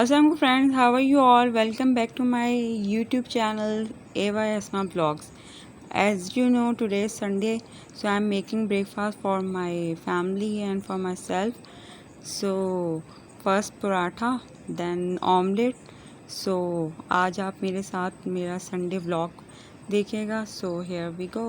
Assalamualaikum friends, how are you all? Welcome back to my YouTube channel Eva Asma Vlogs. As you know, today is Sunday, so I'm making breakfast for my family and for myself. So first paratha, then omelette. So आज आप मेरे साथ मेरा Sunday vlog देखिएगा. So here we go.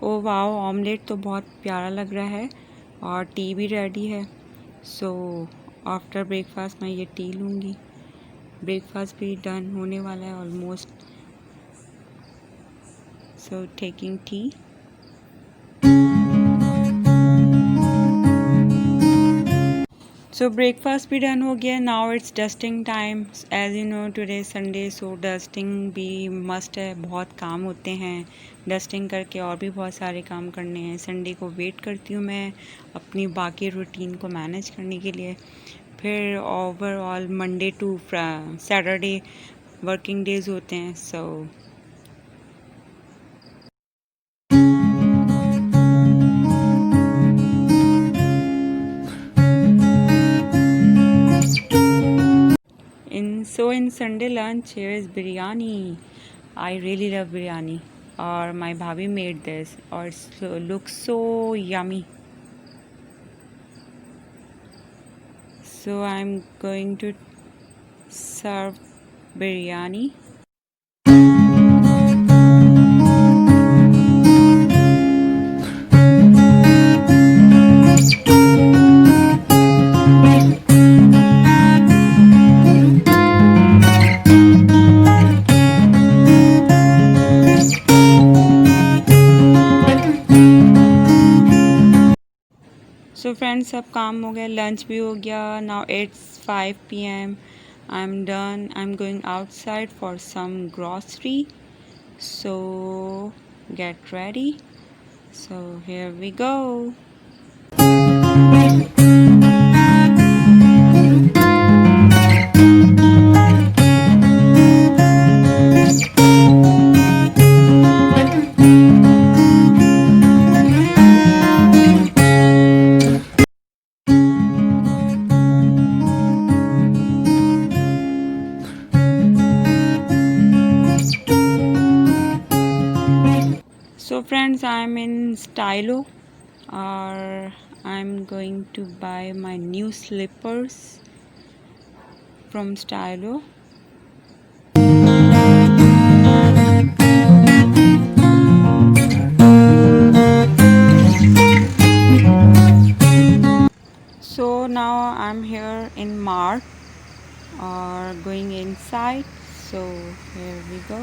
Oh wow, omelette तो बहुत प्यारा लग रहा है और टी भी रेडी है. सो आफ्टर ब्रेकफास्ट मैं ये टी लूँगी. ब्रेकफास्ट भी डन होने वाला है almost. So taking tea. So breakfast भी डन हो गया. Now it's dusting time. As you know today Sunday, so dusting भी मस्ट है. बहुत काम होते हैं. डस्टिंग करके और भी बहुत सारे काम करने हैं. संडे को वेट करती हूँ मैं अपनी बाकी रूटीन को मैनेज करने के लिए. फिर overall Monday to Saturday working days होते हैं. So in Sunday lunch here is biryani. I really love biryani. Or my bhabhi made this, or it looks so yummy. So I'm going to serve biryani. So friends, सब काम हो गया. Lunch भी हो गया. Now it's 5 PM. I am done. I am going outside for some grocery. So get ready. So here we go. So friends, I am in Stylo, or I am going to buy my new slippers from Stylo. So now I'm here in Mart, or going inside. So here we go.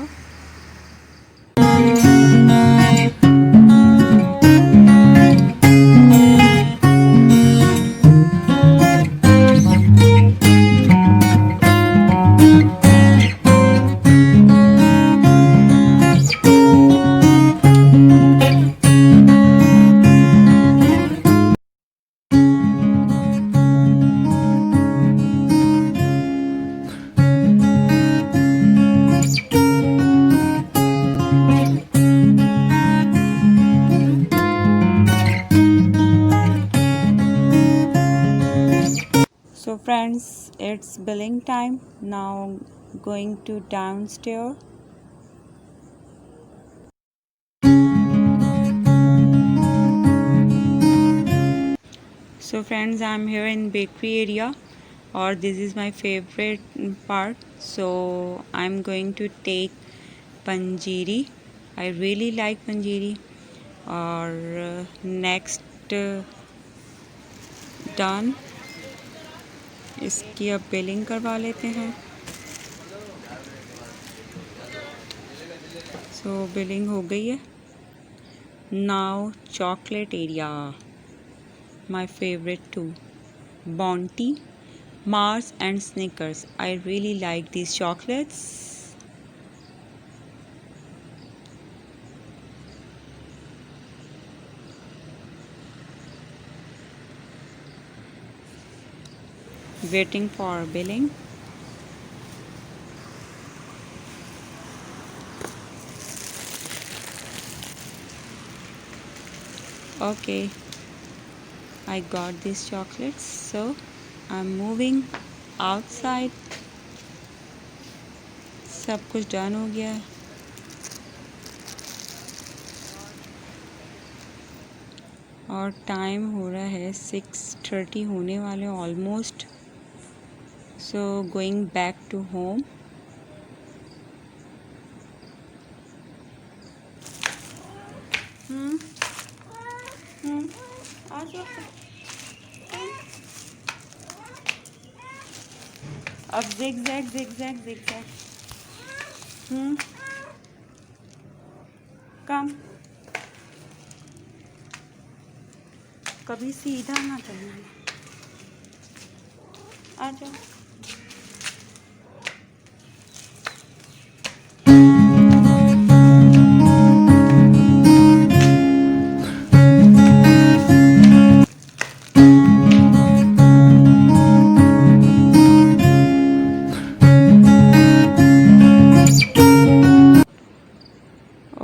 friends, it's billing time. Now going to downstairs. So friends, I'm here in bakery area, or this is my favorite part. So I'm going to take panjiri. I really like panjiri. और next done, इसकी अब billing करवा लेते हैं। सो billing हो गई है। Now chocolate area, my favourite too, Bounty, Mars and Snickers. I really like these chocolates. Waiting for billing. Okay, I got these chocolates, so I'm moving outside. सब कुछ डन हो गया है। और टाइम हो रहा है 6:30 होने वाले ऑलमोस्ट। So going back to home. अब zigzag zigzag zigzag। कम, कभी सीधा ना चलना। आ जाओ।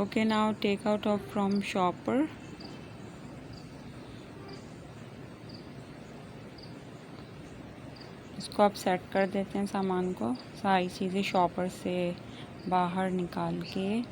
Okay, now take out of from shopper. इसको आप सेट कर देते हैं सामान को, सारी चीज़ें शॉपर से बाहर निकाल के।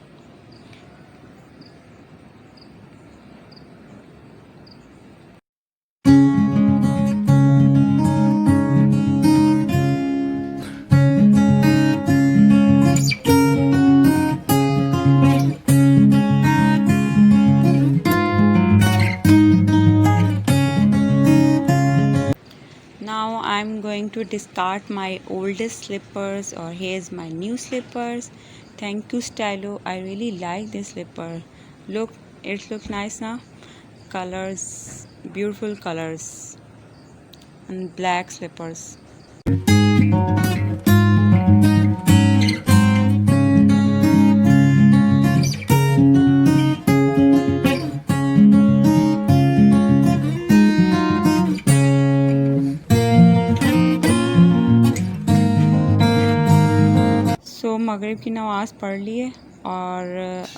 Now I'm going to discard my oldest slippers, or here's my new slippers. Thank you Stylo, I really like this slipper. Look, it looks nice now. Colors, beautiful colors, and black slippers. So मगरिब की नमाज़ पढ़ लिए, और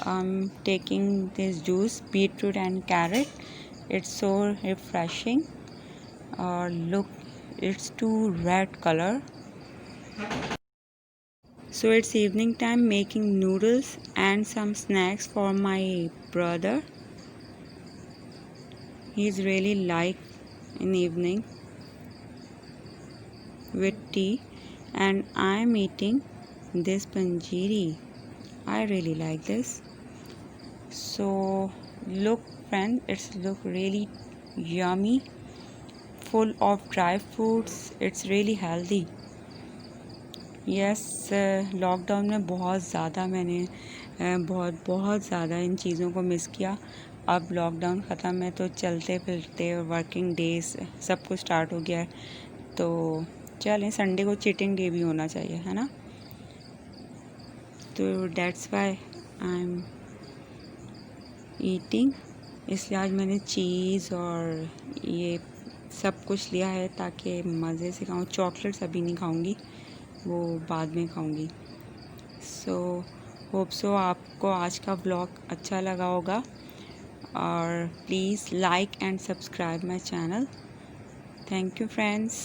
I am taking this juice, beetroot and carrot. It's so refreshing, और look, it's too red color. So it's evening time, making noodles and some snacks for my brother. He's really like in evening with tea, and I'm eating this panjiri. I really like this. So look friend, it's look really yummy, full of dry fruits. It's really healthy. Yes, lockdown में बहुत ज़्यादा मैंने बहुत ज़्यादा इन चीज़ों को miss किया। अब लॉकडाउन ख़त्म है तो चलते फिरते वर्किंग डेज सब कुछ स्टार्ट हो गया है, तो चलें, संडे को चीटिंग डे भी होना चाहिए, है ना। तो that's why I am eating, इसलिए आज मैंने चीज़ और ये सब कुछ लिया है ताकि मज़े से खाऊं। चॉकलेट्स अभी नहीं खाऊंगी, वो बाद में खाऊंगी। सो होप सो आपको आज का व्लॉग अच्छा लगा होगा, और please like and subscribe my channel. Thank you friends.